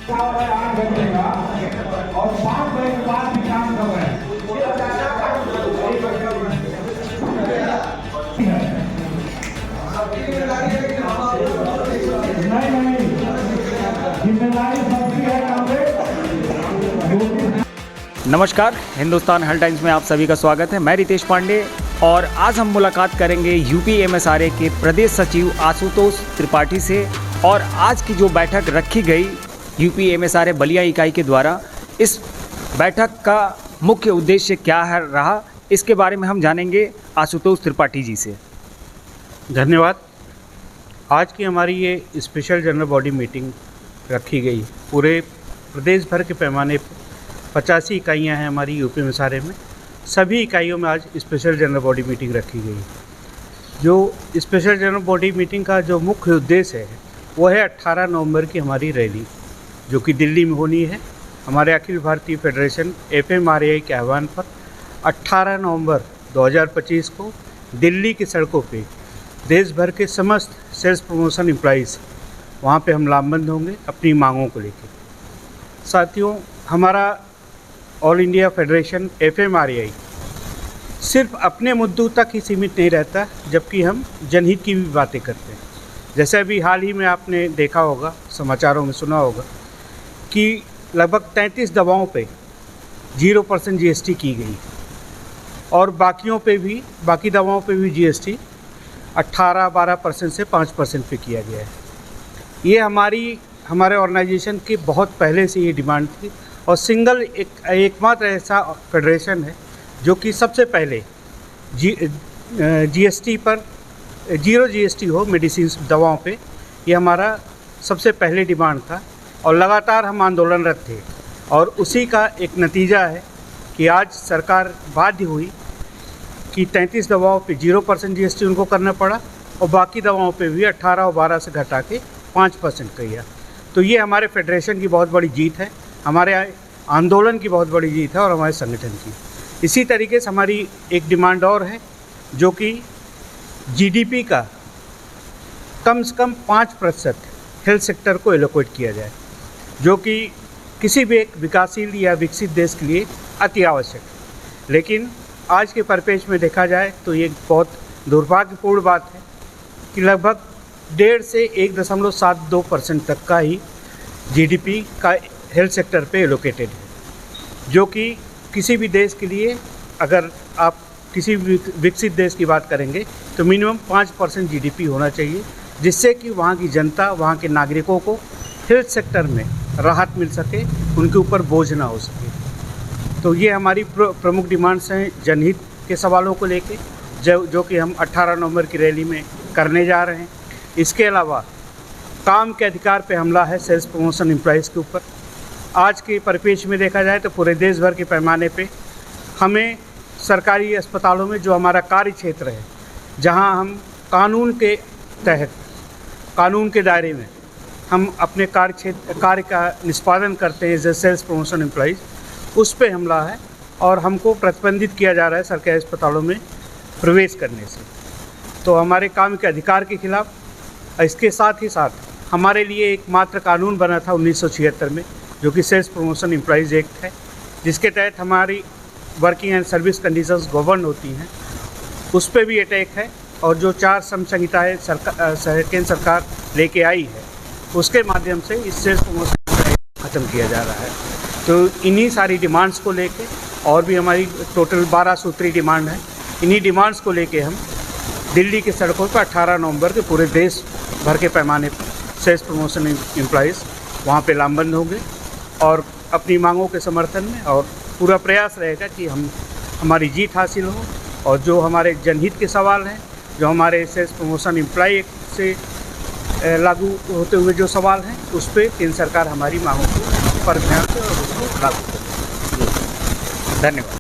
8 घंटे का और 5 बजे के बाद भी काम कर रहे हैं। नहीं, जिम्मेदारी सबकी है कांग्रेस। नमस्कार, हिंदुस्तान हेल्थ टाइम्स में आप सभी का स्वागत है। मैं रितेश पांडे और आज हम मुलाकात करेंगे यूपी एमएसआरए के प्रदेश सचिव आशुतोष त्रिपाठी से। और आज की जो बैठक रखी गई यूपी एमएसआरए बलिया इकाई के द्वारा, इस बैठक का मुख्य उद्देश्य क्या है रहा, इसके बारे में हम जानेंगे आशुतोष त्रिपाठी जी से। धन्यवाद। आज की हमारी ये स्पेशल जनरल बॉडी मीटिंग रखी गई। पूरे प्रदेश भर के पैमाने पर 85 इकाइयाँ हैं हमारी यूपी एमएसआरए में। सभी इकाइयों में आज स्पेशल जनरल बॉडी मीटिंग रखी गई। जो स्पेशल जनरल बॉडी मीटिंग का जो मुख्य उद्देश्य है वो है 18 नवंबर की हमारी रैली, जो कि दिल्ली में होनी है। हमारे अखिल भारतीय फेडरेशन FMRAI के आह्वान पर 18 नवंबर 2025 को दिल्ली की सड़कों पे देश भर के समस्त सेल्स प्रमोशन एम्प्लॉइज़ वहाँ पे हम लामबंद होंगे अपनी मांगों को लेकर। साथियों, हमारा ऑल इंडिया फेडरेशन FMRAI सिर्फ अपने मुद्दों तक ही सीमित नहीं रहता, जबकि हम जनहित की भी बातें करते हैं। जैसे अभी हाल ही में आपने देखा होगा, समाचारों में सुना होगा कि लगभग 33 दवाओं पे 0% GST की गई और बाकी दवाओं पे भी GST 18-12% से 5% पे किया गया है। ये हमारे ऑर्गेनाइजेशन की बहुत पहले से ये डिमांड थी और सिंगल एकमात्र ऐसा फेडरेशन है जो कि सबसे पहले GST पर 0 GST हो मेडिसिन दवाओं पे। ये हमारा सबसे पहले डिमांड था और लगातार हम आंदोलनरत थे और उसी का एक नतीजा है कि आज सरकार बाध्य हुई कि 33 दवाओं पे 0% GST उनको करना पड़ा और बाकी दवाओं पे भी 18 और 12 से घटा के 5% किया। तो ये हमारे फेडरेशन की बहुत बड़ी जीत है, हमारे आंदोलन की बहुत बड़ी जीत है और हमारे संगठन की। इसी तरीके से हमारी एक डिमांड और है, जो कि GDP का कम से कम 5% हेल्थ सेक्टर को एलोकेट किया जाए, जो कि किसी भी एक विकासशील या विकसित देश के लिए अति आवश्यक है। लेकिन आज के परिपेक्ष में देखा जाए तो ये बहुत दुर्भाग्यपूर्ण बात है कि लगभग 1.5 से 1.72% तक का ही GDP का हेल्थ सेक्टर पे एलोकेटेड है, जो कि किसी भी देश के लिए, अगर आप किसी भी विकसित देश की बात करेंगे तो मिनिमम 5% GDP होना चाहिए, जिससे कि वहाँ की जनता, वहाँ के नागरिकों को हेल्थ सेक्टर में राहत मिल सके, उनके ऊपर बोझ ना हो सके। तो ये हमारी प्रमुख डिमांड्स हैं जनहित के सवालों को लेके, जो कि हम 18 नवंबर की रैली में करने जा रहे हैं। इसके अलावा काम के अधिकार पे हमला है सेल्स प्रमोशन एम्प्लॉइज़ के ऊपर। आज के परिपेक्ष में देखा जाए तो पूरे देश भर के पैमाने पे हमें सरकारी अस्पतालों में, जो हमारा कार्य क्षेत्र है, जहां हम कानून के तहत, कानून के दायरे में हम अपने कार्य का निष्पादन करते हैं as a sales promotion employees, उस पे हमला है और हमको प्रतिबंधित किया जा रहा है सरकारी अस्पतालों में प्रवेश करने से। तो हमारे काम के अधिकार के खिलाफ, इसके साथ ही साथ हमारे लिए एक मात्र कानून बना था 1976 में, जो कि सेल्स प्रमोशन एम्प्लॉइज़ एक्ट है, जिसके तहत हमारी working and service conditions govern होती हैं, उस पर भी अटैक है। और जो 4 श्रम संहिताएँ केंद्र सरकार लेके आई है, उसके माध्यम से इस सेल्स प्रमोशन ख़त्म किया जा रहा है। तो इन्हीं सारी डिमांड्स को लेके, और भी हमारी टोटल 12 सूत्री डिमांड है, इन्हीं डिमांड्स को लेके हम दिल्ली की सड़कों पर 18 नवंबर के पूरे देश भर के पैमाने पर सेल्स प्रमोशन एम्प्लॉइज़ वहाँ पे लामबंद होंगे और अपनी मांगों के समर्थन में, और पूरा प्रयास रहेगा कि हमारी जीत हासिल हो। और जो हमारे जनहित के सवाल हैं, जो हमारे सेल्स प्रमोशन एम्प्लॉय से लागू होते हुए जो सवाल हैं, उस पर केंद्र सरकार हमारी मांगों को पर ध्यान से और उसको लागू करेगी। धन्यवाद।